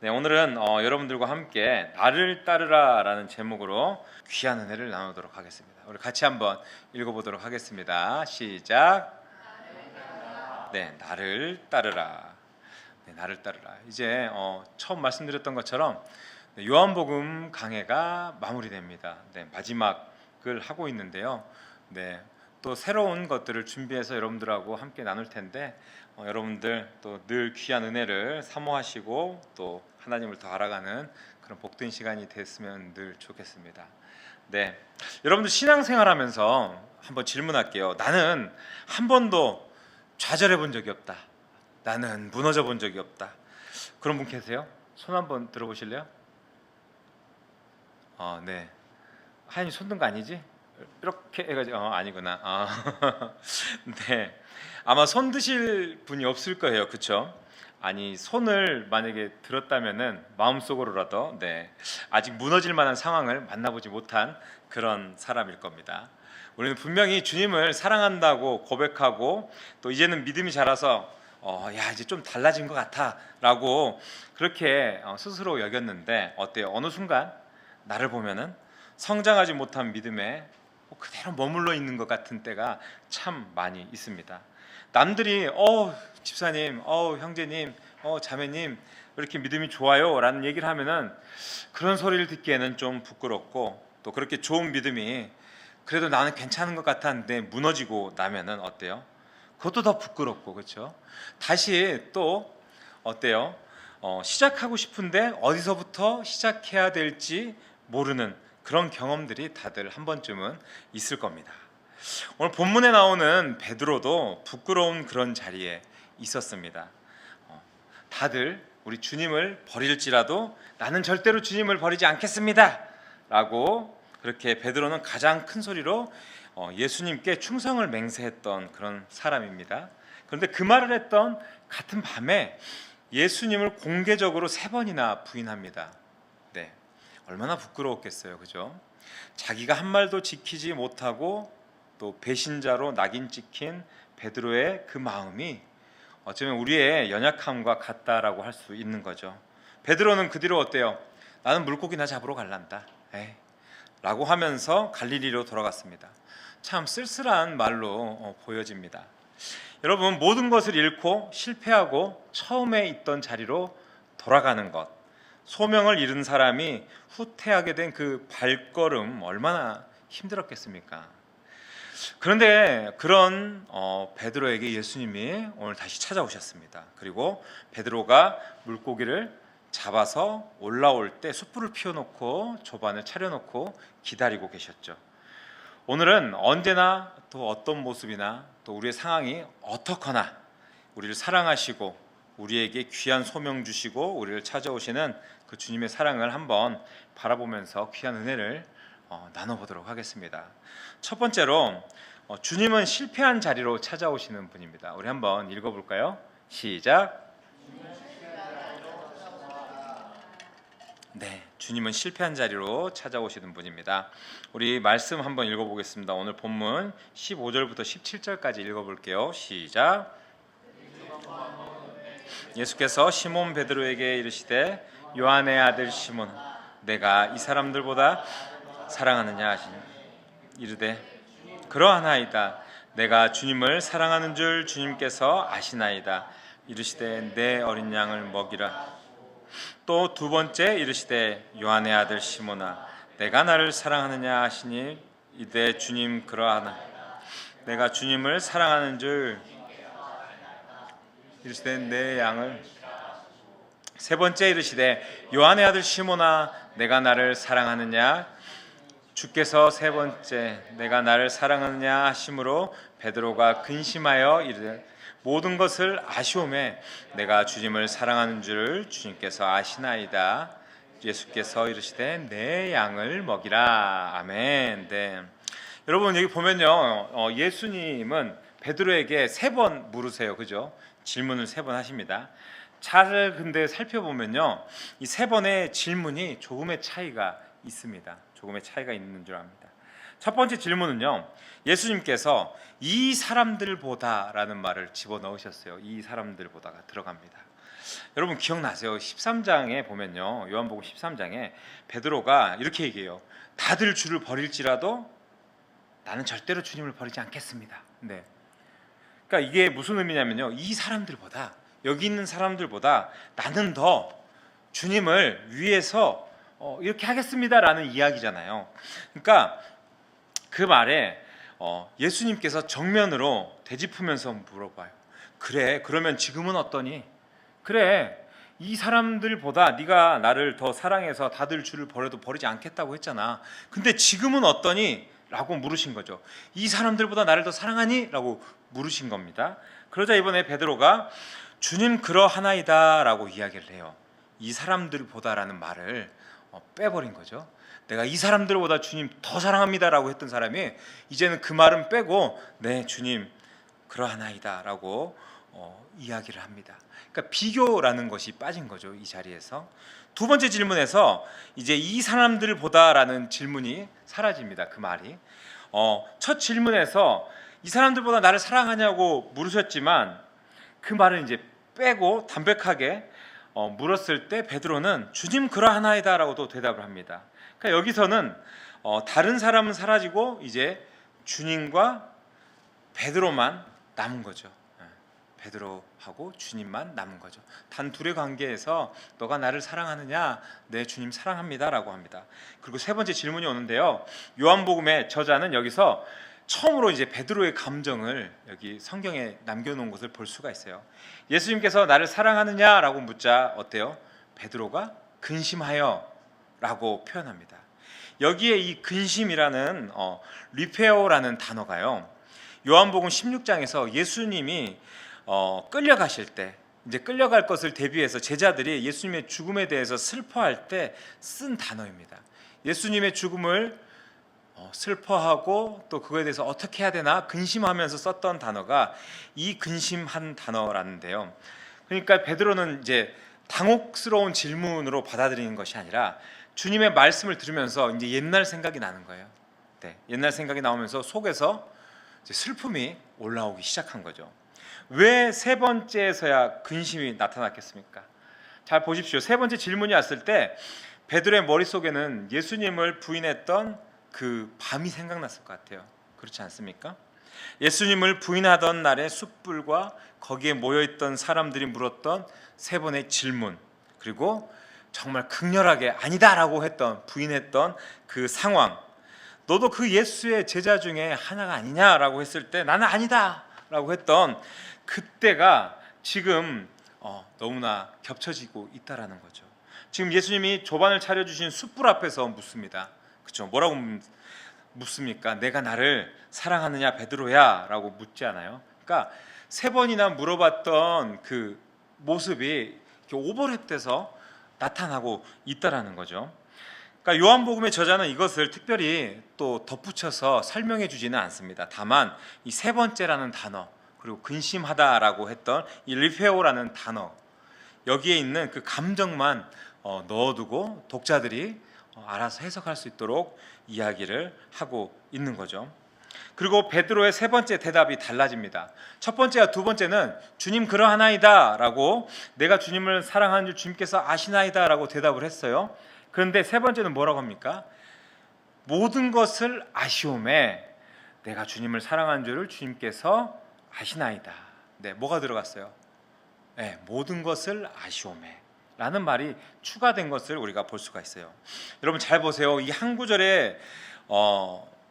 네, 오늘은 여러분들과 함께 나를 따르라 라는 제목으로 귀한 은혜를 나누도록 하겠습니다. 우리 같이 한번 읽어보도록 하겠습니다. 시작. 네, 나를 따르라. 네, 나를 따르라. 이제 처음 말씀드렸던 것처럼 요한복음 강해가 마무리됩니다. 네, 마지막을 하고 있는데요. 네, 또 새로운 것들을 준비해서 여러분들하고 함께 나눌 텐데 여러분들 또 늘 귀한 은혜를 사모하시고 또 하나님을 더 알아가는 그런 복된 시간이 됐으면 늘 좋겠습니다. 네, 여러분들 신앙생활하면서 한번 질문할게요. 나는 한 번도 좌절해 본 적이 없다. 나는 무너져 본 적이 없다. 그런 분 계세요? 손 한번 들어보실래요? 네. 하연이 손 든 거 아니지? 이렇게 해가지고 아니구나. 네. 아마 손 드실 분이 없을 거예요. 그렇죠? 아니 손을 만약에 들었다면은 마음속으로라도 아직 무너질 만한 상황을 만나보지 못한 그런 사람일 겁니다. 우리는 분명히 주님을 사랑한다고 고백하고 또 이제는 믿음이 자라서 야 이제 좀 달라진 것 같아라고 그렇게 스스로 여겼는데 어때요? 어느 순간 나를 보면은 성장하지 못한 믿음에 그대로 머물러 있는 것 같은 때가 참 많이 있습니다. 남들이 집사님, 형제님, 자매님 이렇게 믿음이 좋아요 라는 얘기를 하면은 그런 소리를 듣기에는 좀 부끄럽고 또 그렇게 좋은 믿음이 그래도 나는 괜찮은 것 같았는데 무너지고 나면은 어때요? 그것도 더 부끄럽고 그렇죠? 다시 또 어때요? 시작하고 싶은데 어디서부터 시작해야 될지 모르는 그런 경험들이 다들 한 번쯤은 있을 겁니다. 오늘 본문에 나오는 베드로도 부끄러운 그런 자리에 있었습니다. 다들 우리 주님을 버릴지라도 나는 절대로 주님을 버리지 않겠습니다 라고 그렇게 베드로는 가장 큰 소리로 예수님께 충성을 맹세했던 그런 사람입니다. 그런데 그 말을 했던 같은 밤에 예수님을 공개적으로 3번이나 부인합니다. 네, 얼마나 부끄러웠겠어요, 그죠? 자기가 한 말도 지키지 못하고 또 배신자로 낙인 찍힌 베드로의 그 마음이 어쩌면 우리의 연약함과 같다라고 할 수 있는 거죠. 베드로는 그 뒤로 어때요? 나는 물고기나 잡으러 갈란다. 라고 하면서 갈릴리로 돌아갔습니다. 참 쓸쓸한 말로 보여집니다. 여러분 모든 것을 잃고 실패하고 처음에 있던 자리로 돌아가는 것, 소명을 잃은 사람이 후퇴하게 된 그 발걸음 얼마나 힘들었겠습니까? 그런데 그런 베드로에게 예수님이 오늘 다시 찾아오셨습니다. 그리고 베드로가 물고기를 잡아서 올라올 때 숯불을 피워놓고 조반을 차려놓고 기다리고 계셨죠. 오늘은 언제나 또 어떤 모습이나 또 우리의 상황이 어떻거나 우리를 사랑하시고 우리에게 귀한 소명 주시고 우리를 찾아오시는 그 주님의 사랑을 한번 바라보면서 귀한 은혜를 나눠보도록 하겠습니다. 첫 번째로 주님은 실패한 자리로 찾아오시는 분입니다. 우리 한번 읽어볼까요? 시작. 네, 주님은 실패한 자리로 찾아오시는 분입니다. 우리 말씀 한번 읽어보겠습니다. 오늘 본문 15절부터 17절까지 읽어볼게요. 시작. 예수께서 시몬 베드로에게 이르시되 요한의 아들 시몬 내가 이 사람들보다 사랑하느냐 하시니 이르되 그러하나이다. 내가 주님을 사랑하는 줄 주님께서 아시나이다. 이르시되 내 어린 양을 먹이라. 또 두 번째 이르시되 요한의 아들 시몬아 내가 나를 사랑하느냐 하시니 이르되 주님 그러하나. 내가 주님을 사랑하는 줄 이르시되 내 양을. 세 번째 이르시되 요한의 아들 시몬아 내가 나를 사랑하느냐. 주께서 세 번째 내가 나를 사랑하느냐 하심으로 베드로가 근심하여 이르되 모든 것을 아시오매 내가 주님을 사랑하는 줄 주님께서 아시나이다. 예수께서 이르시되 내 양을 먹이라. 아멘. 네. 여러분 여기 보면요 예수님은 베드로에게 3번 물으세요. 그죠? 질문을 3번 하십니다. 잘 근데 살펴보면요 이 3번의 질문이 조금의 차이가 있습니다. 조금의 차이가 있는 줄 압니다. 첫 번째 질문은요 예수님께서 이 사람들보다라는 말을 집어넣으셨어요. 이 사람들보다가 들어갑니다. 여러분 기억나세요? 13장에 보면요, 요한복음 13장에 베드로가 이렇게 얘기해요. 다들 주를 버릴지라도 나는 절대로 주님을 버리지 않겠습니다. 네. 그러니까 이게 무슨 의미냐면요, 이 사람들보다, 여기 있는 사람들보다 나는 더 주님을 위해서 이렇게 하겠습니다라는 이야기잖아요. 그러니까 그 말에 예수님께서 정면으로 되짚으면서 물어봐요. 그래, 그러면 지금은 어떠니? 그래, 이 사람들보다 네가 나를 더 사랑해서 다들 주를 버려도 버리지 않겠다고 했잖아. 근데 지금은 어떠니? 라고 물으신 거죠. 이 사람들보다 나를 더 사랑하니? 라고 물으신 겁니다. 그러자 이번에 베드로가 주님 그러하나이다 라고 이야기를 해요. 이 사람들보다라는 말을 빼버린 거죠. 내가 이 사람들보다 주님 더 사랑합니다 라고 했던 사람이 이제는 그 말은 빼고 네, 주님 그러하나이다 라고 이야기를 합니다. 그러니까 비교라는 것이 빠진 거죠, 이 자리에서. 두 번째 질문에서 이제 이 사람들보다라는 질문이 사라집니다. 그 말이 첫 질문에서 이 사람들보다 나를 사랑하냐고 물으셨지만 그 말을 이제 빼고 담백하게 물었을 때 베드로는 주님 그러하나이다라고 또 대답을 합니다. 그러니까 여기서는 다른 사람은 사라지고 이제 주님과 베드로만 남은 거죠. 베드로하고 주님만 남은 거죠. 단 둘의 관계에서 너가 나를 사랑하느냐? 네, 주님 사랑합니다라고 합니다. 그리고 세 번째 질문이 오는데요, 요한복음의 저자는 여기서 처음으로 이제 베드로의 감정을 여기 성경에 남겨놓은 것을 볼 수가 있어요. 예수님께서 나를 사랑하느냐라고 묻자 어때요? 베드로가 근심하여라고 표현합니다. 여기에 이 근심이라는 리페어라는 단어가요, 요한복음 16장에서 예수님이 끌려가실 때, 이제 끌려갈 것을 대비해서 제자들이 예수님의 죽음에 대해서 슬퍼할 때 쓴 단어입니다. 예수님의 죽음을 슬퍼하고 또 그거에 대해서 어떻게 해야 되나 근심하면서 썼던 단어가 이 근심한 단어라는데요. 그러니까 베드로는 이제 당혹스러운 질문으로 받아들이는 것이 아니라 주님의 말씀을 들으면서 이제 옛날 생각이 나는 거예요. 네, 옛날 생각이 나오면서 속에서 이제 슬픔이 올라오기 시작한 거죠. 왜 세 번째에서야 근심이 나타났겠습니까? 잘 보십시오. 세 번째 질문이 왔을 때 베드로의 머릿속에는 예수님을 부인했던 그 밤이 생각났을 것 같아요. 그렇지 않습니까? 예수님을 부인하던 날의 숯불과 거기에 모여있던 사람들이 물었던 세 번의 질문, 그리고 정말 극렬하게 아니다라고 했던, 부인했던 그 상황, 너도 그 예수의 제자 중에 하나가 아니냐라고 했을 때 나는 아니다 라고 했던 그때가 지금 너무나 겹쳐지고 있다라는 거죠. 지금 예수님이 조반을 차려주신 숯불 앞에서 묻습니다. 그렇죠? 뭐라고 묻습니까? 내가 나를 사랑하느냐 베드로야? 라고 묻지 않아요. 그러니까 세 번이나 물어봤던 그 모습이 이렇게 오버랩돼서 나타나고 있다라는 거죠. 그러니까 요한복음의 저자는 이것을 특별히 또 덧붙여서 설명해 주지는 않습니다. 다만 이 세 번째라는 단어, 그리고 근심하다라고 했던 이 리페오라는 단어, 여기에 있는 그 감정만 넣어두고 독자들이 알아서 해석할 수 있도록 이야기를 하고 있는 거죠. 그리고 베드로의 세 번째 대답이 달라집니다. 첫 번째와 두 번째는 주님 그러하나이다 라고, 내가 주님을 사랑하는 줄 주님께서 아시나이다 라고 대답을 했어요. 그런데 세 번째는 뭐라고 합니까? 모든 것을 아시오매, 내가 주님을 사랑하는 줄을 주님께서 아시나이다. 네, 뭐가 들어갔어요? 네, 모든 것을 아시오매 라는 말이 추가된 것을 우리가 볼 수가 있어요. 여러분 잘 보세요. 이 한 구절에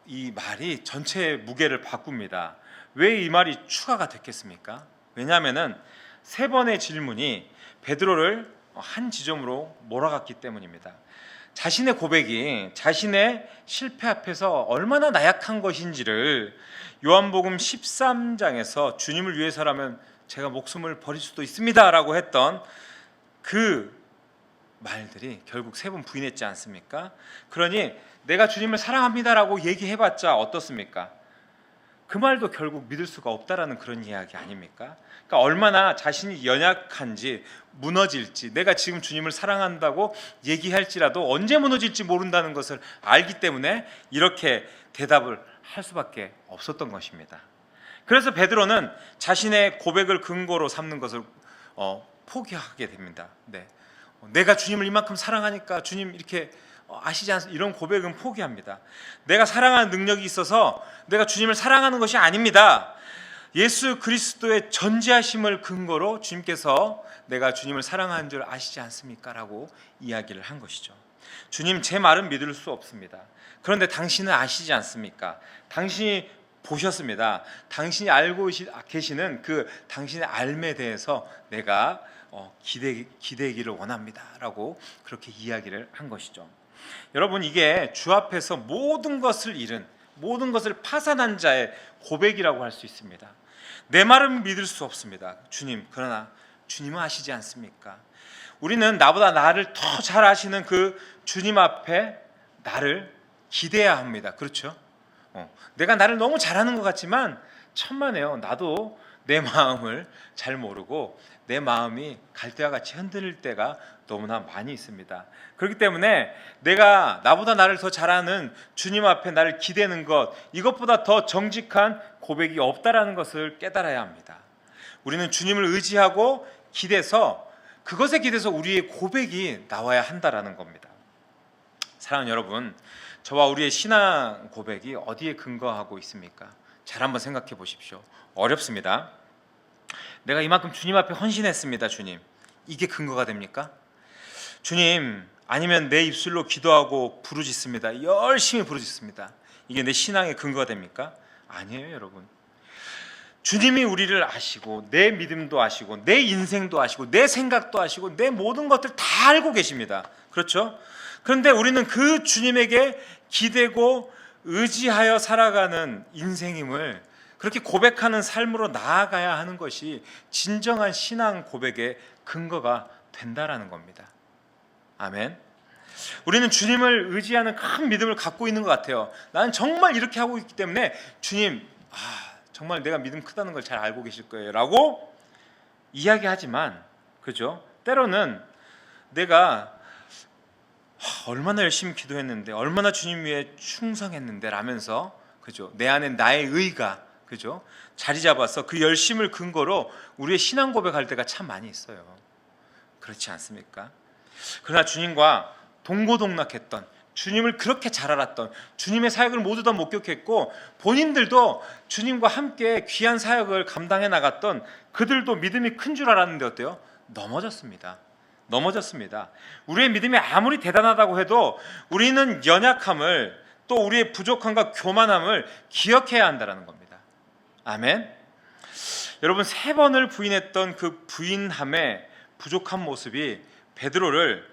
이 말이 전체의 무게를 바꿉니다. 왜 이 말이 추가가 됐겠습니까? 왜냐하면은 세 번의 질문이 베드로를 한 지점으로 몰아갔기 때문입니다. 자신의 고백이 자신의 실패 앞에서 얼마나 나약한 것인지를 요한복음 13장에서 주님을 위해서라면 제가 목숨을 버릴 수도 있습니다 라고 했던 그 말들이 결국 세 번 부인했지 않습니까? 그러니 내가 주님을 사랑합니다라고 얘기해봤자 어떻습니까? 그 말도 결국 믿을 수가 없다라는 그런 이야기 아닙니까? 그러니까 얼마나 자신이 연약한지, 무너질지, 내가 지금 주님을 사랑한다고 얘기할지라도 언제 무너질지 모른다는 것을 알기 때문에 이렇게 대답을 할 수밖에 없었던 것입니다. 그래서 베드로는 자신의 고백을 근거로 삼는 것을 포기하게 됩니다. 네. 내가 주님을 이만큼 사랑하니까 주님 이렇게 아시지 않습니까? 이런 고백은 포기합니다. 내가 사랑하는 능력이 있어서 내가 주님을 사랑하는 것이 아닙니다. 예수 그리스도의 전지하심을 근거로 주님께서 내가 주님을 사랑하는 줄 아시지 않습니까? 라고 이야기를 한 것이죠. 주님, 제 말은 믿을 수 없습니다. 그런데 당신은 아시지 않습니까? 당신이 보셨습니다. 당신이 알고 계시는 그 당신의 알에 대해서 내가 기대기를 원합니다 라고 그렇게 이야기를 한 것이죠. 여러분, 이게 주 앞에서 모든 것을 잃은, 모든 것을 파산한 자의 고백이라고 할 수 있습니다. 내 말은 믿을 수 없습니다. 주님, 그러나 주님은 아시지 않습니까? 우리는 나보다 나를 더 잘 아시는 그 주님 앞에 나를 기대해야 합니다. 그렇죠? 내가 나를 너무 잘하는 것 같지만 천만에요. 나도 내 마음을 잘 모르고 내 마음이 갈대와 같이 흔들릴 때가 너무나 많이 있습니다. 그렇기 때문에 내가 나보다 나를 더 잘하는 주님 앞에 나를 기대는 것, 이것보다 더 정직한 고백이 없다라는 것을 깨달아야 합니다. 우리는 주님을 의지하고 기대서, 그것에 기대서 우리의 고백이 나와야 한다라는 겁니다. 사랑하는 여러분, 저와 우리의 신앙 고백이 어디에 근거하고 있습니까? 잘 한번 생각해 보십시오. 어렵습니다. 내가 이만큼 주님 앞에 헌신했습니다. 주님, 이게 근거가 됩니까? 주님, 아니면 내 입술로 기도하고 부르짖습니다. 열심히 부르짖습니다. 이게 내 신앙의 근거가 됩니까? 아니에요, 여러분. 주님이 우리를 아시고 내 믿음도 아시고 내 인생도 아시고 내 생각도 아시고 내 모든 것들 다 알고 계십니다. 그렇죠? 그런데 우리는 그 주님에게 기대고 의지하여 살아가는 인생임을 그렇게 고백하는 삶으로 나아가야 하는 것이 진정한 신앙 고백의 근거가 된다라는 겁니다. 아멘. 우리는 주님을 의지하는 큰 믿음을 갖고 있는 것 같아요. 나는 정말 이렇게 하고 있기 때문에 주님, 정말 내가 믿음 크다는 걸 잘 알고 계실 거예요 라고 이야기하지만, 그죠? 때로는 내가 얼마나 열심히 기도했는데, 얼마나 주님 위해 충성했는데 라면서, 그죠? 내 안에 나의 의가, 그죠? 자리 잡아서 그 열심을 근거로 우리의 신앙 고백할 때가 참 많이 있어요. 그렇지 않습니까? 그러나 주님과 동고동락했던, 주님을 그렇게 잘 알았던, 주님의 사역을 모두 다 목격했고 본인들도 주님과 함께 귀한 사역을 감당해 나갔던 그들도 믿음이 큰 줄 알았는데 어때요? 넘어졌습니다. 우리의 믿음이 아무리 대단하다고 해도 우리는 연약함을, 또 우리의 부족함과 교만함을 기억해야 한다는 겁니다. 아멘. 여러분, 3번을 부인했던 그 부인함의 부족한 모습이 베드로를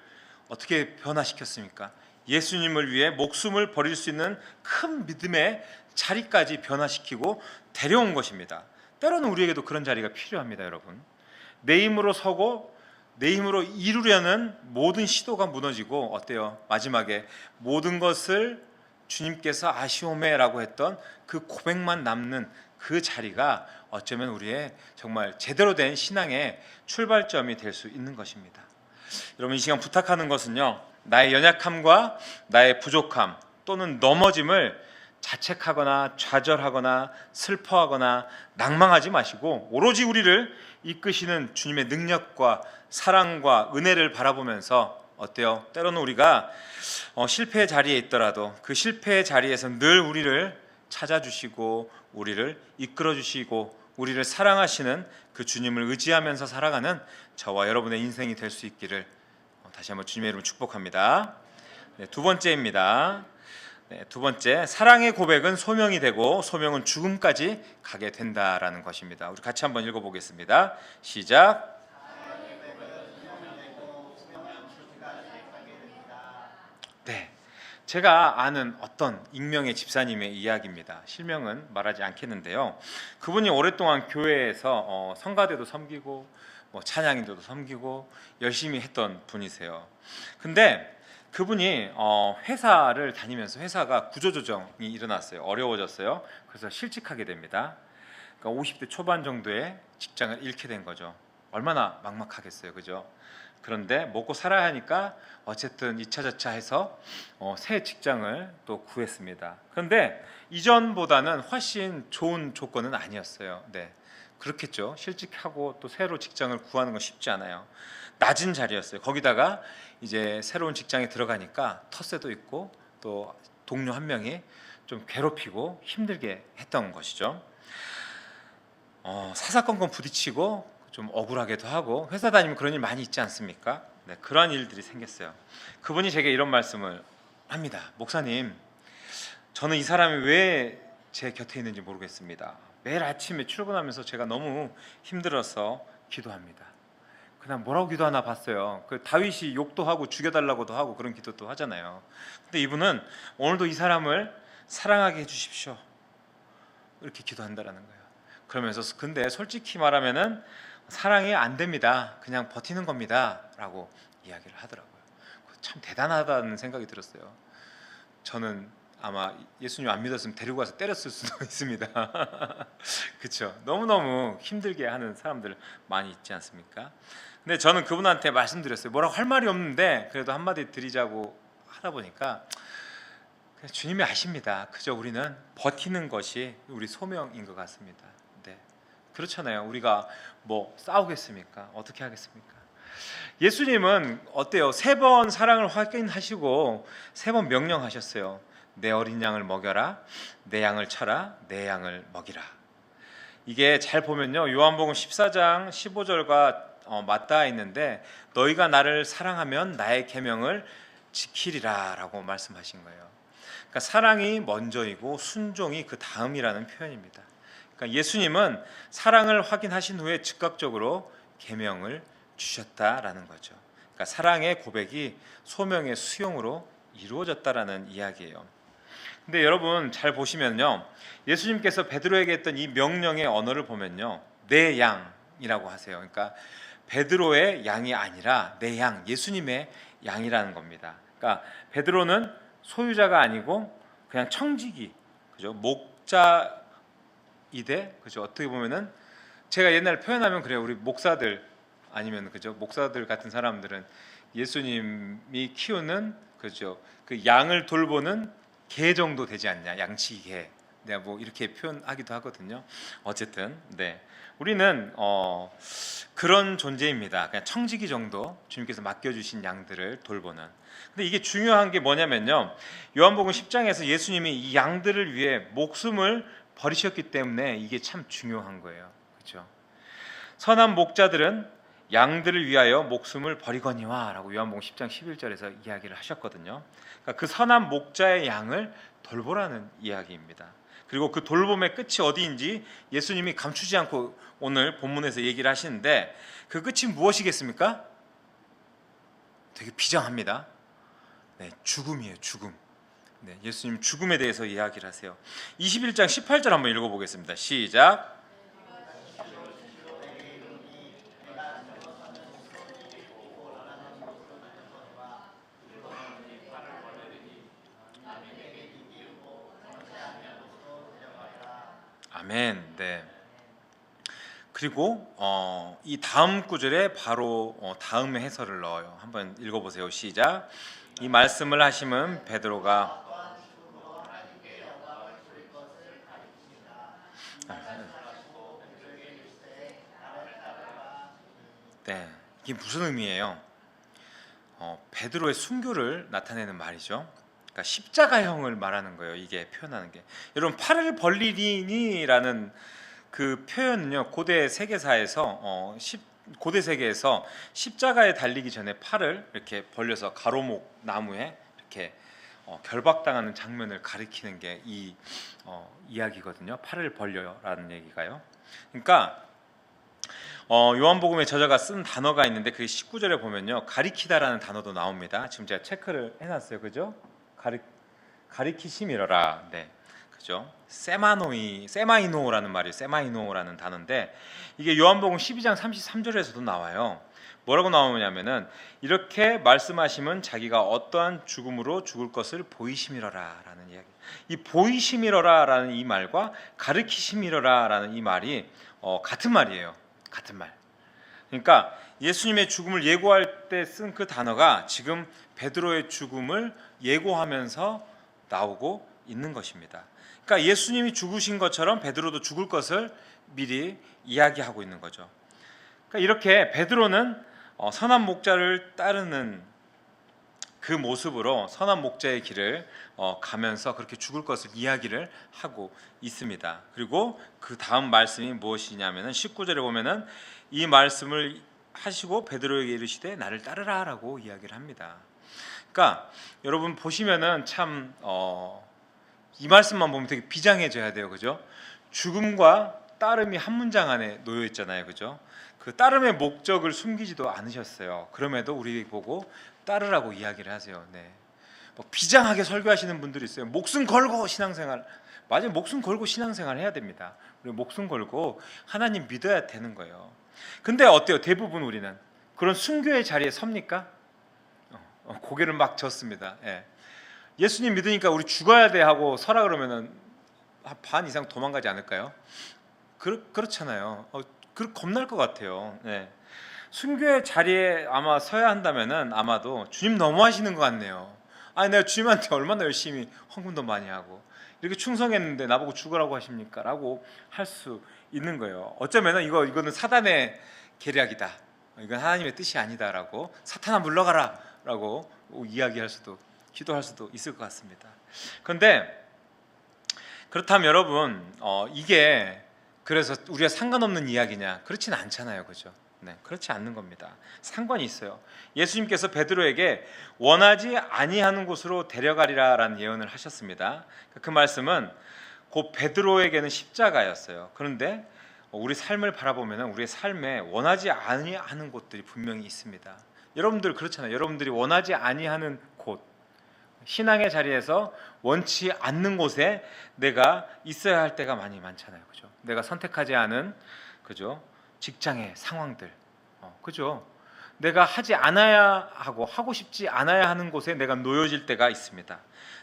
어떻게 변화시켰습니까? 예수님을 위해 목숨을 버릴 수 있는 큰 믿음의 자리까지 변화시키고 데려온 것입니다. 때로는 우리에게도 그런 자리가 필요합니다. 여러분, 내 힘으로 서고 내 힘으로 이루려는 모든 시도가 무너지고 어때요? 마지막에 모든 것을 주님께서 아시오메라고 했던 그 고백만 남는 그 자리가 어쩌면 우리의 정말 제대로 된 신앙의 출발점이 될 수 있는 것입니다. 여러분, 이 시간 부탁하는 것은요, 나의 연약함과 나의 부족함 또는 넘어짐을 자책하거나 좌절하거나 슬퍼하거나 낭망하지 마시고 오로지 우리를 이끄시는 주님의 능력과 사랑과 은혜를 바라보면서 어때요? 때로는 우리가 실패의 자리에 있더라도 그 실패의 자리에서 늘 우리를 찾아주시고 우리를 이끌어주시고 우리를 사랑하시는 그 주님을 의지하면서 살아가는 저와 여러분의 인생이 될 수 있기를 다시 한번 주님의 이름으로 축복합니다. 네, 두 번째입니다. 두 번째, 사랑의 고백은 소명이 되고 소명은 죽음까지 가게 된다라는 것입니다. 우리 같이 한번 읽어보겠습니다. 시작. 네, 제가 아는 어떤 익명의 집사님의 이야기입니다. 실명은 말하지 않겠는데요, 그분이 오랫동안 교회에서 성가대도 섬기고 찬양인도도 섬기고 열심히 했던 분이세요. 근데 그분이 회사를 다니면서 회사가 구조조정이 일어났어요. 어려워졌어요. 그래서 실직하게 됩니다. 그러니까 50대 초반 정도의 직장을 잃게 된 거죠. 얼마나 막막하겠어요, 그죠? 그런데 먹고 살아야 하니까 어쨌든 이차저차 해서 새 직장을 또 구했습니다. 그런데 이전보다는 훨씬 좋은 조건은 아니었어요. 네. 그렇겠죠. 실직하고 또 새로 직장을 구하는 건 쉽지 않아요. 낮은 자리였어요. 거기다가 이제 새로운 직장에 들어가니까 텃세도 있고 또 동료 한 명이 좀 괴롭히고 힘들게 했던 것이죠. 사사건건 부딪히고 좀 억울하기도 하고, 회사 다니면 그런 일 많이 있지 않습니까? 네, 그런 일들이 생겼어요. 그분이 제게 이런 말씀을 합니다. 목사님, 저는 이 사람이 왜 제 곁에 있는지 모르겠습니다. 매일 아침에 출근하면서 제가 너무 힘들어서 기도합니다. 그냥 뭐라고 기도하나 봤어요. 그 다윗이 욕도 하고 죽여달라고도 하고 그런 기도도 하잖아요. 근데 이분은 오늘도 이 사람을 사랑하게 해주십시오, 이렇게 기도한다라는 거예요. 그러면서 근데 솔직히 말하면은 사랑이 안 됩니다, 그냥 버티는 겁니다 라고 이야기를 하더라고요. 참 대단하다는 생각이 들었어요. 저는 아마 예수님 안 믿었으면 데리고 가서 때렸을 수도 있습니다. 그렇죠. 너무너무 힘들게 하는 사람들 많이 있지 않습니까? 근데 저는 그분한테 말씀드렸어요. 뭐라고 할 말이 없는데 그래도 한마디 드리자고 하다 보니까, 주님이 아십니다. 그저 우리는 버티는 것이 우리 소명인 것 같습니다. 네, 그렇잖아요. 우리가 뭐 싸우겠습니까? 어떻게 하겠습니까? 예수님은 어때요? 3번 사랑을 확인하시고 3번 명령하셨어요. 내 어린 양을 먹여라, 내 양을 쳐라, 내 양을 먹이라. 이게 잘 보면요, 요한복음 14장 15절과 맞닿아 있는데, 너희가 나를 사랑하면 나의 계명을 지키리라 라고 말씀하신 거예요. 그러니까 사랑이 먼저이고 순종이 그 다음이라는 표현입니다. 그러니까 예수님은 사랑을 확인하신 후에 즉각적으로 계명을 주셨다라는 거죠. 그러니까 사랑의 고백이 소명의 수용으로 이루어졌다라는 이야기예요. 근데 여러분 잘 보시면요, 예수님께서 베드로에게 했던 이 명령의 언어를 보면요, 내 양이라고 하세요. 그러니까 베드로의 양이 아니라 내 양, 예수님의 양이라는 겁니다. 그러니까 베드로는 소유자가 아니고 그냥 청지기, 그죠? 목자이되, 그죠? 어떻게 보면은 제가 옛날에 표현하면 그래요. 우리 목사들 아니면 그죠? 목사들 같은 사람들은 예수님이 키우는, 그죠? 그 양을 돌보는 개 정도 되지 않냐, 양치기 개. 내가 뭐 이렇게 표현하기도 하거든요. 어쨌든 네, 우리는 그런 존재입니다. 그냥 청지기 정도, 주님께서 맡겨주신 양들을 돌보는. 근데 이게 중요한 게 뭐냐면요, 요한복음 10장에서 예수님이 이 양들을 위해 목숨을 버리셨기 때문에 이게 참 중요한 거예요. 그렇죠? 선한 목자들은 양들을 위하여 목숨을 버리거니와 라고 요한복음 10장 11절에서 이야기를 하셨거든요. 그러니까 그 선한 목자의 양을 돌보라는 이야기입니다. 그리고 그 돌봄의 끝이 어디인지 예수님이 감추지 않고 오늘 본문에서 얘기를 하시는데, 그 끝이 무엇이겠습니까? 되게 비장합니다. 네, 죽음이에요. 죽음. 네, 예수님 죽음에 대해서 이야기를 하세요. 21장 18절 한번 읽어보겠습니다. 시작. 아멘. 네. 그리고 이 다음 구절에 바로 다음의 해설을 넣어요. 한번 읽어보세요. 시작. 이 말씀을 하심은 베드로가 네, 이게 무슨 의미예요? 베드로의 순교를 나타내는 말이죠. 그러니까 십자가형을 말하는 거예요. 이게 표현하는 게. 여러분, 팔을 벌리니라는 그 표현은요, 고대 세계사에서 고대 세계에서 십자가에 달리기 전에 팔을 이렇게 벌려서 가로목 나무에 이렇게 결박당하는 장면을 가리키는 게 이 이야기거든요. 팔을 벌려라는 얘기가요. 그러니까 요한복음의 저자가 쓴 단어가 있는데, 그게 19절에 보면요, 가리키다라는 단어도 나옵니다. 지금 제가 체크를 해놨어요. 그죠? 가리키심이러라. 네, 그죠? 세마이노라는 말이에요. 세마이노라는 단어인데, 이게 요한복음 12장 33절에서도 나와요. 뭐라고 나오냐면은, 이렇게 말씀하시면 자기가 어떠한 죽음으로 죽을 것을 보이심이러라라는 이야기. 이 보이심이러라라는 이 말과 가르키심이러라라는 이 말이 같은 말이에요. 같은 말. 그러니까 예수님의 죽음을 예고할 때 쓴 그 단어가 지금 베드로의 죽음을 예고하면서 나오고 있는 것입니다. 그러니까 예수님이 죽으신 것처럼 베드로도 죽을 것을 미리 이야기하고 있는 거죠. 그러니까 이렇게 베드로는 선한 목자를 따르는 그 모습으로 선한 목자의 길을 가면서 그렇게 죽을 것을 이야기를 하고 있습니다. 그리고 그 다음 말씀이 무엇이냐면은 19절에 보면은 이 말씀을 하시고 베드로에게 이르시되 나를 따르라라고 이야기를 합니다. 그러니까 여러분 보시면은 참 이 말씀만 보면 되게 비장해져야 돼요, 그죠? 죽음과 따름이 한 문장 안에 놓여 있잖아요, 그죠? 그 따름의 목적을 숨기지도 않으셨어요. 그럼에도 우리 보고 따르라고 이야기를 하세요. 네. 뭐 비장하게 설교하시는 분들이 있어요. 목숨 걸고 신앙생활. 맞아요. 목숨 걸고 신앙생활 해야 됩니다. 우리 목숨 걸고 하나님 믿어야 되는 거예요. 근데 어때요? 대부분 우리는 그런 순교의 자리에 섭니까? 고개를 막 젓습니다. 예. 예수님 믿으니까 우리 죽어야 돼 하고 서라 그러면은 반 이상 도망가지 않을까요? 그렇잖아요. 겁날 것 같아요. 네. 순교의 자리에 아마 서야 한다면은 아마도 주님 너무하시는 것 같네요. 아니 내가 주님한테 얼마나 열심히 헌금도 많이 하고 이렇게 충성했는데 나보고 죽으라고 하십니까? 라고 할 수 있는 거예요. 어쩌면은 이거는 사단의 계략이다. 이건 하나님의 뜻이 아니다라고 사탄아 물러가라 라고 이야기할 수도 기도할 수도 있을 것 같습니다. 그런데 그렇다면 여러분 이게 그래서 우리가 상관없는 이야기냐? 그렇지는 않잖아요, 그죠? 네, 그렇지 않는 겁니다. 상관이 있어요. 예수님께서 베드로에게 원하지 아니하는 곳으로 데려가리라라는 예언을 하셨습니다. 그 말씀은 곧 베드로에게는 십자가였어요. 그런데 우리 삶을 바라보면 우리의 삶에 원하지 아니하는 곳들이 분명히 있습니다. 여러분들 그렇잖아요. 여러분들이 원하지 아니하는 곳, 신앙의 자리에서 원치 않는 곳에 내가 있어야 할 때가 많잖아요, 그죠? 내가 선택하지 않은, 그죠? 직장의 상황들, 그죠? 내가 하지 않아야 하고 하고 싶지 않아야 하는 곳에 내가 놓여질 때가 있습니다.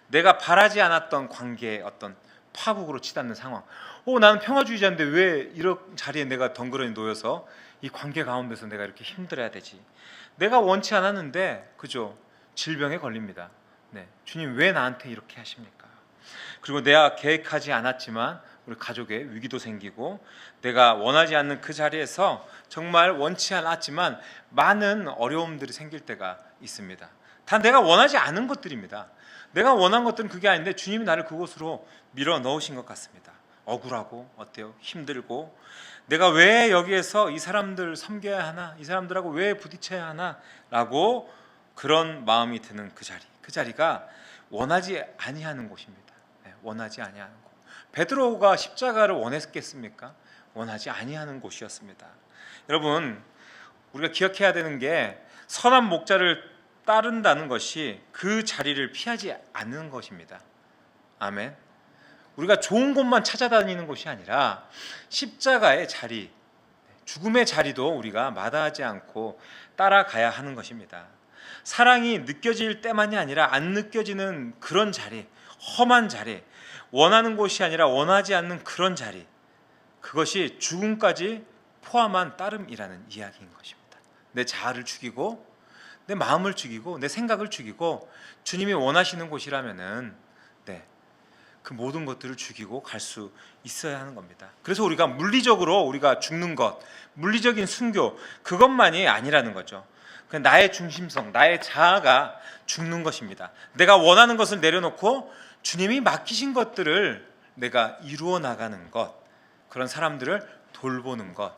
내가 바라지 않았던 관계의 어떤 파국으로 치닫는 상황. 나는 평화주의자인데 왜 이런 자리에 내가 덩그러니 놓여서 이 관계 가운데서 내가 이렇게 힘들어야 되지? 내가 원치 않았는데, 그죠? 질병에 걸립니다. 네, 주님 왜 나한테 이렇게 하십니까? 그리고 내가 계획하지 않았지만 우리 가족에 위기도 생기고 내가 원하지 않는 그 자리에서 정말 원치 않았지만 많은 어려움들이 생길 때가 있습니다. 다 내가 원하지 않은 것들입니다. 내가 원한 것들은 그게 아닌데 주님이 나를 그곳으로 밀어 넣으신 것 같습니다. 억울하고 어때요? 힘들고 내가 왜 여기에서 이 사람들 섬겨야 하나? 이 사람들하고 왜 부딪혀야 하나? 라고 그런 마음이 드는 그 자리가 원하지 아니하는 곳입니다. 네, 원하지 아니하는 곳. 베드로가 십자가를 원했겠습니까? 원하지 아니하는 곳이었습니다. 여러분, 우리가 기억해야 되는 게 선한 목자를 따른다는 것이 그 자리를 피하지 않는 것입니다. 아멘. 우리가 좋은 곳만 찾아다니는 것이 아니라 십자가의 자리, 죽음의 자리도 우리가 마다하지 않고 따라가야 하는 것입니다. 사랑이 느껴질 때만이 아니라 안 느껴지는 그런 자리, 험한 자리, 원하는 곳이 아니라 원하지 않는 그런 자리, 그것이 죽음까지 포함한 따름이라는 이야기인 것입니다. 내 자아를 죽이고 내 마음을 죽이고 내 생각을 죽이고 주님이 원하시는 곳이라면은 그 모든 것들을 죽이고 갈 수 있어야 하는 겁니다. 그래서 우리가 물리적으로 우리가 죽는 것, 물리적인 순교 그것만이 아니라는 거죠. 나의 중심성, 나의 자아가 죽는 것입니다. 내가 원하는 것을 내려놓고 주님이 맡기신 것들을 내가 이루어 나가는 것, 그런 사람들을 돌보는 것,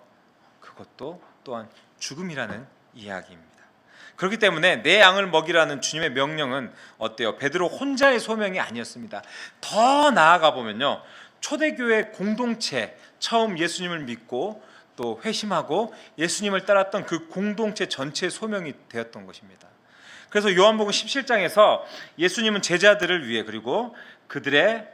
그것도 또한 죽음이라는 이야기입니다. 그렇기 때문에 내 양을 먹이라는 주님의 명령은 어때요? 베드로 혼자의 소명이 아니었습니다. 더 나아가 보면요, 초대교회 공동체, 처음 예수님을 믿고 또 회심하고 예수님을 따랐던 그 공동체 전체의 소명이 되었던 것입니다. 그래서 요한복음 17장에서 예수님은 제자들을 위해 그리고 그들의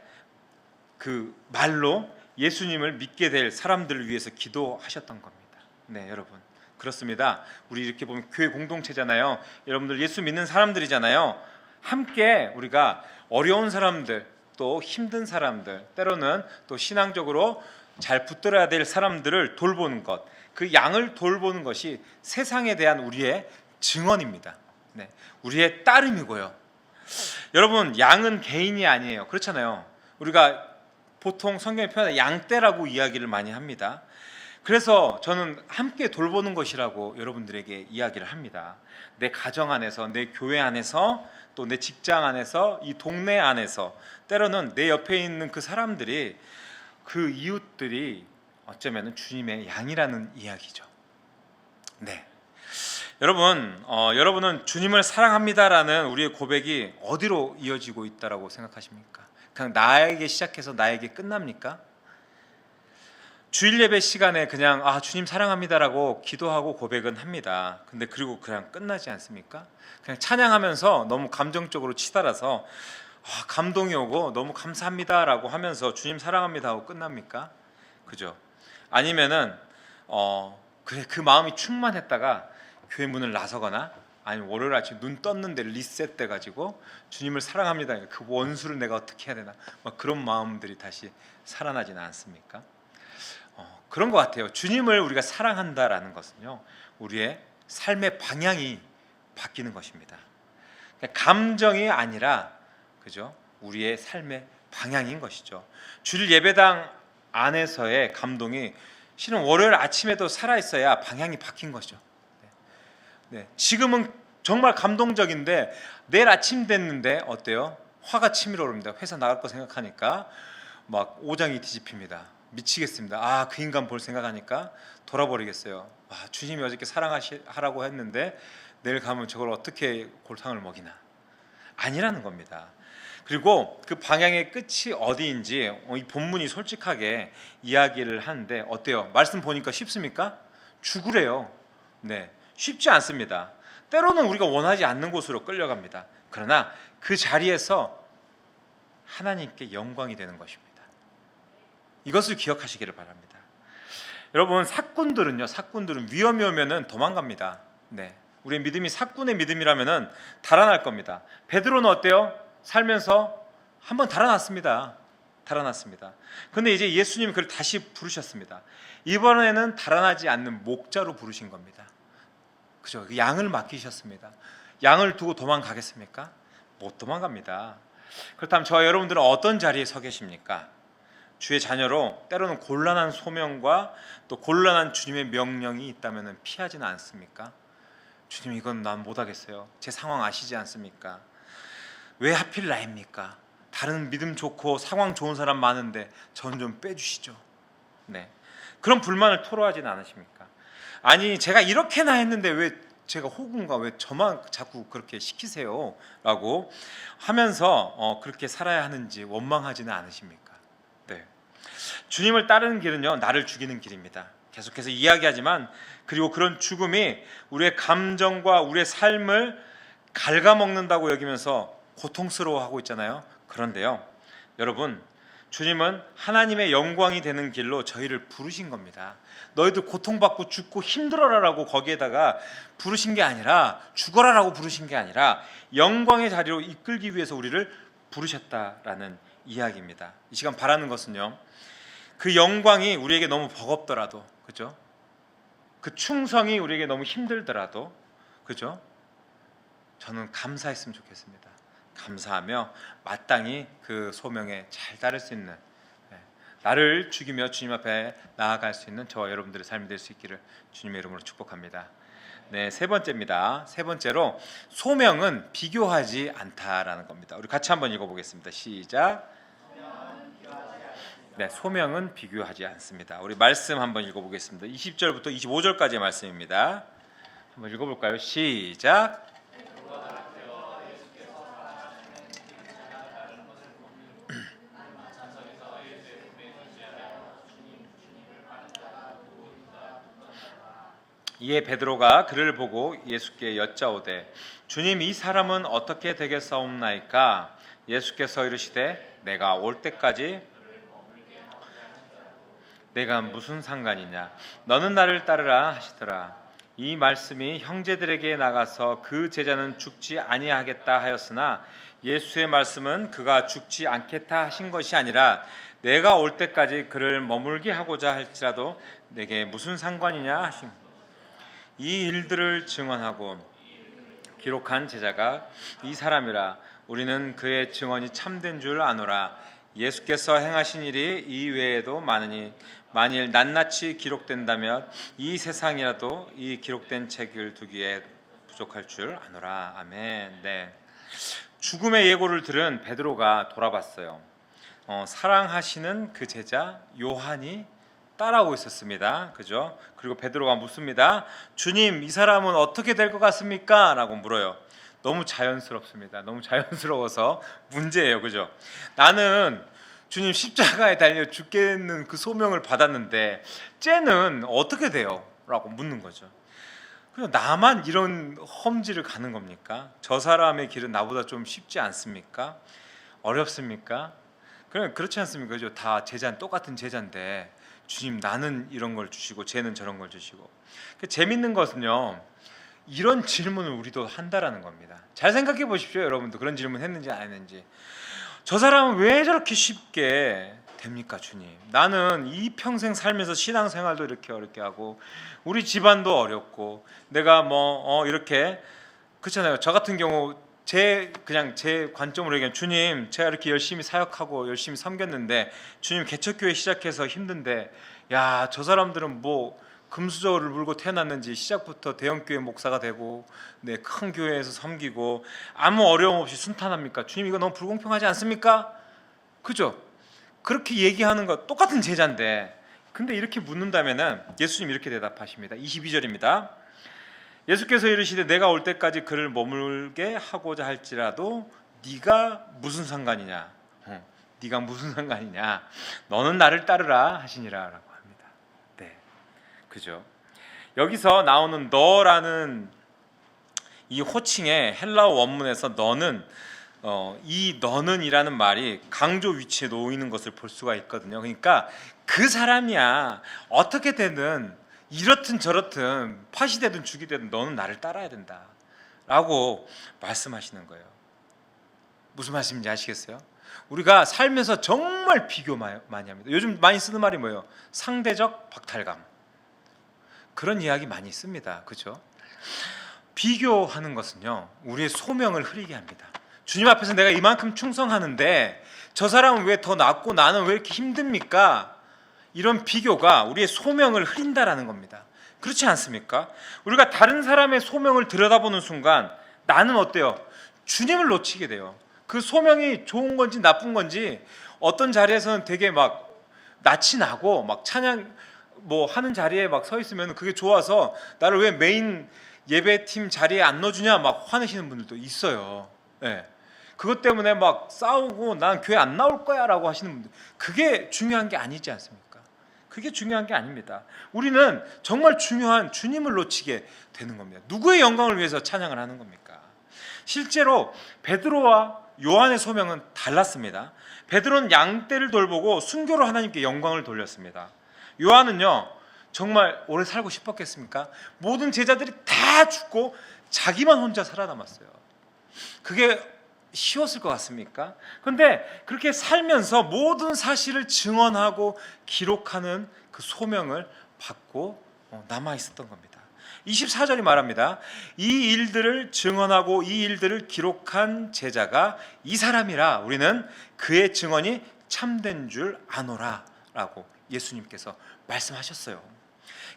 그 말로 예수님을 믿게 될 사람들을 위해서 기도하셨던 겁니다. 네, 여러분. 그렇습니다. 우리 이렇게 보면 교회 공동체잖아요. 여러분들 예수 믿는 사람들이잖아요. 함께 우리가 어려운 사람들, 또 힘든 사람들, 때로는 또 신앙적으로 잘 붙들어야 될 사람들을 돌보는 것, 그 양을 돌보는 것이 세상에 대한 우리의 증언입니다. 네, 우리의 따름이고요. 여러분, 양은 개인이 아니에요. 그렇잖아요. 우리가 보통 성경에 표현해 양떼라고 이야기를 많이 합니다. 그래서 저는 함께 돌보는 것이라고 여러분들에게 이야기를 합니다. 내 가정 안에서, 내 교회 안에서, 또 내 직장 안에서, 이 동네 안에서, 때로는 내 옆에 있는 그 사람들이, 그 이웃들이 어쩌면 주님의 양이라는 이야기죠. 네. 여러분은 주님을 사랑합니다라는 우리의 고백이 어디로 이어지고 있다라고 생각하십니까? 그냥 나에게 시작해서 나에게 끝납니까? 주일 예배 시간에 그냥 주님 사랑합니다라고 기도하고 고백은 합니다. 근데 그리고 그냥 끝나지 않습니까? 그냥 찬양하면서 너무 감정적으로 치달아서 감동이 오고 너무 감사합니다라고 하면서 주님 사랑합니다 하고 끝납니까? 그죠? 아니면은 그래 그 마음이 충만했다가 교회 문을 나서거나 아니면 월요일 아침 눈 떴는데 리셋돼 가지고 주님을 사랑합니다. 그 원수를 내가 어떻게 해야 되나? 막 그런 마음들이 다시 살아나지는 않습니까? 그런 것 같아요. 주님을 우리가 사랑한다라는 것은요, 우리의 삶의 방향이 바뀌는 것입니다. 감정이 아니라, 그죠? 우리의 삶의 방향인 것이죠. 주일 예배당 안에서의 감동이 실은 월요일 아침에도 살아 있어야 방향이 바뀐 거죠. 네. 지금은 정말 감동적인데 내일 아침 됐는데 어때요? 화가 치밀어 오릅니다. 회사 나갈 거 생각하니까 막 오장이 뒤집힙니다. 미치겠습니다. 그 인간 볼 생각하니까 돌아버리겠어요. 주님이 어저께 사랑하라고 했는데 내일 가면 저걸 어떻게 골탕을 먹이나. 아니라는 겁니다. 그리고 그 방향의 끝이 어디인지 이 본문이 솔직하게 이야기를 하는데 어때요? 말씀 보니까 쉽습니까? 죽으래요. 네, 쉽지 않습니다. 때로는 우리가 원하지 않는 곳으로 끌려갑니다. 그러나 그 자리에서 하나님께 영광이 되는 것입니다. 이것을 기억하시기를 바랍니다. 여러분, 사꾼들은 위험이 오면은 도망갑니다. 네, 우리의 믿음이 사꾼의 믿음이라면은 달아날 겁니다. 베드로는 어때요? 살면서 한번 달아났습니다. 그런데 이제 예수님이 그를 다시 부르셨습니다. 이번에는 달아나지 않는 목자로 부르신 겁니다. 그죠? 양을 맡기셨습니다. 양을 두고 도망가겠습니까? 못 도망갑니다. 그렇다면 저와 여러분들은 어떤 자리에 서 계십니까? 주의 자녀로 때로는 곤란한 소명과 또 곤란한 주님의 명령이 있다면 피하지는 않습니까? 주님, 이건 난 못하겠어요. 제 상황 아시지 않습니까? 왜 하필 나입니까? 다른 믿음 좋고 상황 좋은 사람 많은데 전 좀 빼주시죠. 네, 그런 불만을 토로하지는 않으십니까? 아니, 제가 이렇게나 했는데 왜 제가 호군가 왜 저만 자꾸 그렇게 시키세요? 라고 하면서 그렇게 살아야 하는지 원망하지는 않으십니까? 네, 주님을 따르는 길은요, 나를 죽이는 길입니다. 계속해서 이야기하지만, 그리고 그런 죽음이 우리의 감정과 우리의 삶을 갉아먹는다고 여기면서 고통스러워하고 있잖아요. 그런데요, 여러분, 주님은 하나님의 영광이 되는 길로 저희를 부르신 겁니다. 너희들 고통받고 죽고 힘들어라라고 거기에다가 부르신 게 아니라, 죽어라라고 부르신 게 아니라 영광의 자리로 이끌기 위해서 우리를 부르셨다라는 이야기입니다. 이 시간 바라는 것은요, 그 영광이 우리에게 너무 버겁더라도, 그죠? 그 충성이 우리에게 너무 힘들더라도, 그죠? 저는 감사했으면 좋겠습니다. 감사하며 마땅히 그 소명에 잘 따를 수 있는, 나를 죽이며 주님 앞에 나아갈 수 있는 저와 여러분들의 삶이 될 수 있기를 주님의 이름으로 축복합니다. 네, 세 번째입니다. 세 번째로, 소명은 비교하지 않다라는 겁니다. 우리 같이 한번 읽어보겠습니다. 시작. 네, 소명은 비교하지 않습니다. 우리 말씀 한번 읽어보겠습니다. 20절부터 25절까지의 말씀입니다. 한번 읽어볼까요? 시작. 이에 베드로가 그를 보고 예수께 여짜오되, 주님, 이 사람은 어떻게 되겠사옵나이까? 예수께서 이르시되, 내가 올 때까지 내가 무슨 상관이냐? 너는 나를 따르라 하시더라. 이 말씀이 형제들에게 나가서 그 제자는 죽지 아니하겠다 하였으나, 예수의 말씀은 그가 죽지 않겠다 하신 것이 아니라 내가 올 때까지 그를 머물게 하고자 할지라도 내게 무슨 상관이냐 하신, 이 일들을 증언하고 기록한 제자가 이 사람이라. 우리는 그의 증언이 참된 줄 아노라. 예수께서 행하신 일이 이 외에도 많으니 만일 낱낱이 기록된다면 이 세상이라도 이 기록된 책을 두기에 부족할 줄 아노라. 아멘. 네. 죽음의 예고를 들은 베드로가 돌아봤어요. 사랑하시는 그 제자 요한이 따라오고 있었습니다. 그죠? 그리고 베드로가 묻습니다. 주님, 이 사람은 어떻게 될 것 같습니까? 라고 물어요. 너무 자연스럽습니다. 너무 자연스러워서 문제예요. 그죠? 나는 주님 십자가에 달려 죽겠는 그 소명을 받았는데 쟤는 어떻게 돼요? 라고 묻는 거죠. 그냥 나만 이런 험지를 가는 겁니까? 저 사람의 길은 나보다 좀 쉽지 않습니까? 어렵습니까? 그렇지 않습니까? 그죠? 다 제자는 똑같은 제자인데 주님, 나는 이런 걸 주시고 쟤는 저런 걸 주시고. 재밌는 것은요, 이런 질문을 우리도 한다라는 겁니다. 잘 생각해 보십시오. 여러분도 그런 질문 했는지 안 했는지. 저 사람은 왜 저렇게 쉽게 됩니까, 주님? 나는 이 평생 살면서 신앙생활도 이렇게 어렵게 하고 우리 집안도 어렵고 내가 이렇게 그렇잖아요. 저 같은 경우 그냥 제 관점으로 얘기하면, 주님, 제가 이렇게 열심히 사역하고 열심히 섬겼는데 주님, 개척교회 시작해서 힘든데, 야, 저 사람들은 뭐 금수저를 물고 태어났는지 시작부터 대형교회 목사가 되고 큰 교회에서 섬기고 아무 어려움 없이 순탄합니까? 주님, 이거 너무 불공평하지 않습니까? 그죠? 그렇게 얘기하는 거 똑같은 제자인데, 근데 이렇게 묻는다면은 예수님 이렇게 대답하십니다. 22절입니다. 예수께서 이르시되 내가 올 때까지 그를 머물게 하고자 할지라도 네가 무슨 상관이냐? 네가 무슨 상관이냐? 너는 나를 따르라 하시니라라고 합니다. 네, 그죠? 여기서 나오는 너라는 이 호칭의 헬라어 원문에서 너는 이 너는이라는 말이 강조 위치에 놓이는 것을 볼 수가 있거든요. 그러니까 그 사람이야, 어떻게 되든 이렇든 저렇든 팥이 되든 죽이 되든 너는 나를 따라야 된다 라고 말씀하시는 거예요. 무슨 말씀인지 아시겠어요? 우리가 살면서 정말 비교 많이 합니다. 요즘 많이 쓰는 말이 뭐예요? 상대적 박탈감. 그런 이야기 많이 씁니다. 그렇죠? 비교하는 것은요, 우리의 소명을 흐리게 합니다. 주님 앞에서 내가 이만큼 충성하는데 저 사람은 왜 더 낫고 나는 왜 이렇게 힘듭니까? 이런 비교가 우리의 소명을 흐린다라는 겁니다. 그렇지 않습니까? 우리가 다른 사람의 소명을 들여다보는 순간 나는 어때요? 주님을 놓치게 돼요. 그 소명이 좋은 건지 나쁜 건지, 어떤 자리에서는 되게 막 낯이 나고 막 찬양 하는 자리에 막 서 있으면 그게 좋아서 나를 왜 메인 예배팀 자리에 안 넣어주냐 막 화내시는 분들도 있어요. 네. 그것 때문에 막 싸우고 난 교회 안 나올 거야 라고 하시는 분들, 그게 중요한 게 아니지 않습니까? 그게 중요한 게 아닙니다. 우리는 정말 중요한 주님을 놓치게 되는 겁니다. 누구의 영광을 위해서 찬양을 하는 겁니까? 실제로 베드로와 요한의 소명은 달랐습니다. 베드로는 양떼를 돌보고 순교로 하나님께 영광을 돌렸습니다. 요한은요, 정말 오래 살고 싶었겠습니까? 모든 제자들이 다 죽고 자기만 혼자 살아남았어요. 그게 쉬웠을 것 같습니까? 그런데 그렇게 살면서 모든 사실을 증언하고 기록하는 그 소명을 받고 남아 있었던 겁니다. 24절이 말합니다. 이 일들을 증언하고 이 일들을 기록한 제자가 이 사람이라. 우리는 그의 증언이 참된 줄 아노라 라고 예수님께서 말씀하셨어요.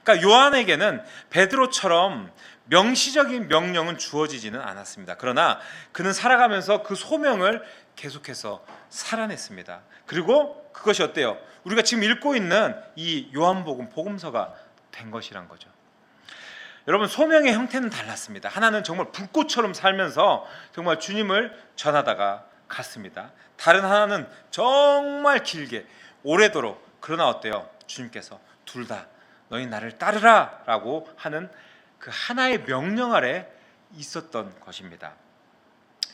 그러니까 요한에게는 베드로처럼 명시적인 명령은 주어지지는 않았습니다. 그러나 그는 살아가면서 그 소명을 계속해서 살아냈습니다. 그리고 그것이 어때요? 우리가 지금 읽고 있는 이 요한복음, 복음서가 된 것이란 거죠. 여러분, 소명의 형태는 달랐습니다. 하나는 정말 불꽃처럼 살면서 정말 주님을 전하다가 갔습니다. 다른 하나는 정말 길게 오래도록, 그러나 어때요? 주님께서 둘 다 너희 나를 따르라 라고 하는 그 하나의 명령 아래 있었던 것입니다.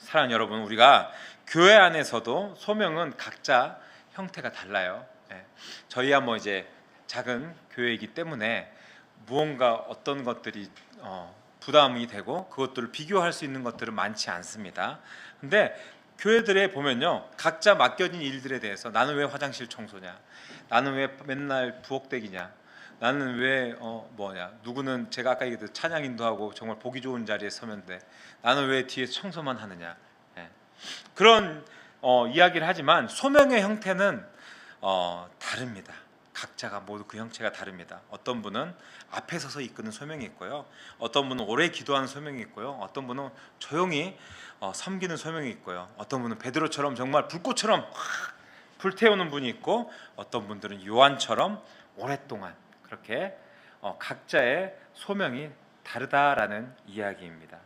사랑하는 여러분, 우리가 교회 안에서도 소명은 각자 형태가 달라요. 저희야 이제 작은 교회이기 때문에 무언가 어떤 것들이 부담이 되고 그것들을 비교할 수 있는 것들은 많지 않습니다. 근데 교회들에 보면요, 각자 맡겨진 일들에 대해서 나는 왜 화장실 청소냐, 나는 왜 맨날 부엌대기냐, 나는 왜 누구는 제가 아까 얘기했듯 찬양 인도하고 정말 보기 좋은 자리에 서면 돼. 나는 왜 뒤에 청소만 하느냐. 예. 그런 이야기를 하지만 소명의 형태는 다릅니다. 각자가 모두 그 형체가 다릅니다. 어떤 분은 앞에 서서 이끄는 소명이 있고요. 어떤 분은 오래 기도하는 소명이 있고요. 어떤 분은 조용히 섬기는 소명이 있고요. 어떤 분은 베드로처럼 정말 불꽃처럼 확 불태우는 분이 있고, 어떤 분들은 요한처럼 오랫동안 그렇게 각자의 소명이 다르다라는 이야기입니다.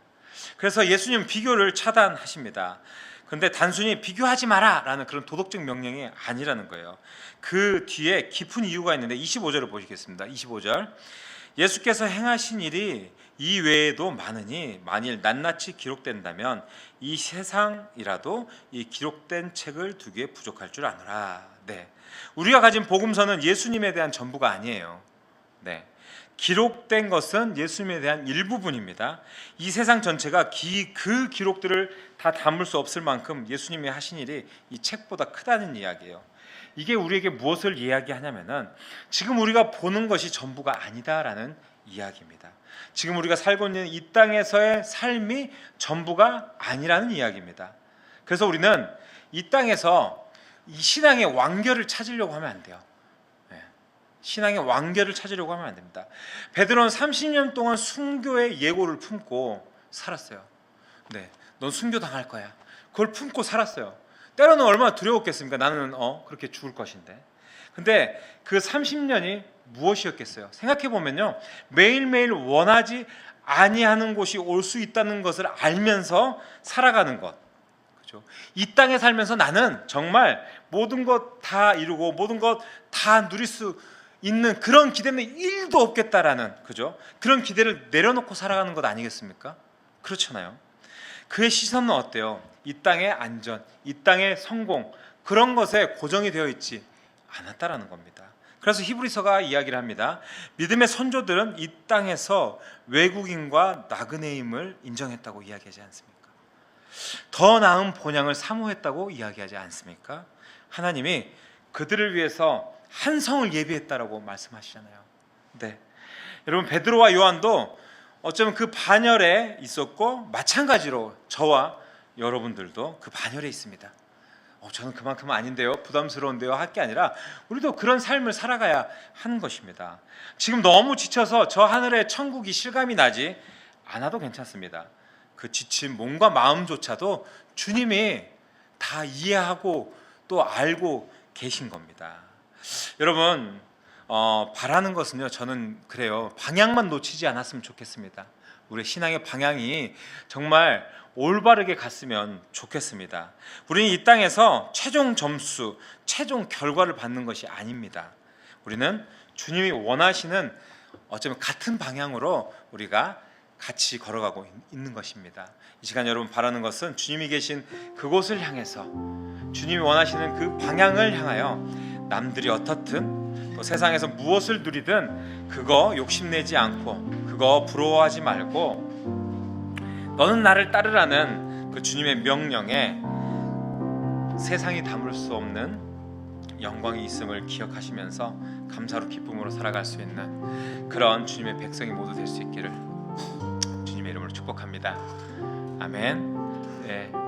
그래서 예수님은 비교를 차단하십니다. 그런데 단순히 비교하지 마라 라는 그런 도덕적 명령이 아니라는 거예요. 그 뒤에 깊은 이유가 있는데 25절을 보시겠습니다. 25절, 예수께서 행하신 일이 이 외에도 많으니 만일 낱낱이 기록된다면 이 세상이라도 이 기록된 책을 두기에 부족할 줄 아노라. 네, 우리가 가진 복음서는 예수님에 대한 전부가 아니에요. 네, 기록된 것은 예수님에 대한 일부분입니다. 이 세상 전체가 그 기록들을 다 담을 수 없을 만큼 예수님이 하신 일이 이 책보다 크다는 이야기예요. 이게 우리에게 무엇을 이야기하냐면은 지금 우리가 보는 것이 전부가 아니다라는 이야기입니다. 지금 우리가 살고 있는 이 땅에서의 삶이 전부가 아니라는 이야기입니다. 그래서 우리는 이 땅에서 이 신앙의 완결을 찾으려고 하면 안 돼요. 신앙의 완결을 찾으려고 하면 안 됩니다. 베드로는 30년 동안 순교의 예고를 품고 살았어요. 네, 넌 순교 당할 거야. 그걸 품고 살았어요. 때로는 얼마나 두려웠겠습니까? 나는 그렇게 죽을 것인데. 근데 그 30년이 무엇이었겠어요? 생각해 보면요, 매일매일 원하지 아니하는 곳이 올 수 있다는 것을 알면서 살아가는 것. 그렇죠? 이 땅에 살면서 나는 정말 모든 것 다 이루고 모든 것 다 누릴 수 있는 그런 기대는 1도 없겠다라는, 그죠? 그런 기대를 내려놓고 살아가는 것 아니겠습니까? 그렇잖아요. 그의 시선은 어때요? 이 땅의 안전, 이 땅의 성공, 그런 것에 고정이 되어 있지 않았다라는 겁니다. 그래서 히브리서가 이야기를 합니다. 믿음의 선조들은 이 땅에서 외국인과 나그네임을 인정했다고 이야기하지 않습니까? 더 나은 본향을 사모했다고 이야기하지 않습니까? 하나님이 그들을 위해서 한 성을 예비했다라고 말씀하시잖아요. 네, 여러분, 베드로와 요한도 어쩌면 그 반열에 있었고, 마찬가지로 저와 여러분들도 그 반열에 있습니다. 저는 그만큼 아닌데요, 부담스러운데요 할 게 아니라 우리도 그런 삶을 살아가야 하는 것입니다. 지금 너무 지쳐서 저 하늘의 천국이 실감이 나지 않아도 괜찮습니다. 그 지친 몸과 마음조차도 주님이 다 이해하고 또 알고 계신 겁니다. 여러분, 바라는 것은요, 저는 그래요, 방향만 놓치지 않았으면 좋겠습니다. 우리 신앙의 방향이 정말 올바르게 갔으면 좋겠습니다. 우리는 이 땅에서 최종 점수, 최종 결과를 받는 것이 아닙니다. 우리는 주님이 원하시는 어쩌면 같은 방향으로 우리가 같이 걸어가고 있는 것입니다. 이 시간 여러분 바라는 것은 주님이 계신 그곳을 향해서, 주님이 원하시는 그 방향을 향하여 남들이 어떻든 또 세상에서 무엇을 누리든 그거 욕심내지 않고, 그거 부러워하지 말고, 너는 나를 따르라는 그 주님의 명령에 세상이 담을 수 없는 영광이 있음을 기억하시면서 감사로 기쁨으로 살아갈 수 있는 그런 주님의 백성이 모두 될 수 있기를 주님의 이름으로 축복합니다. 아멘. 네.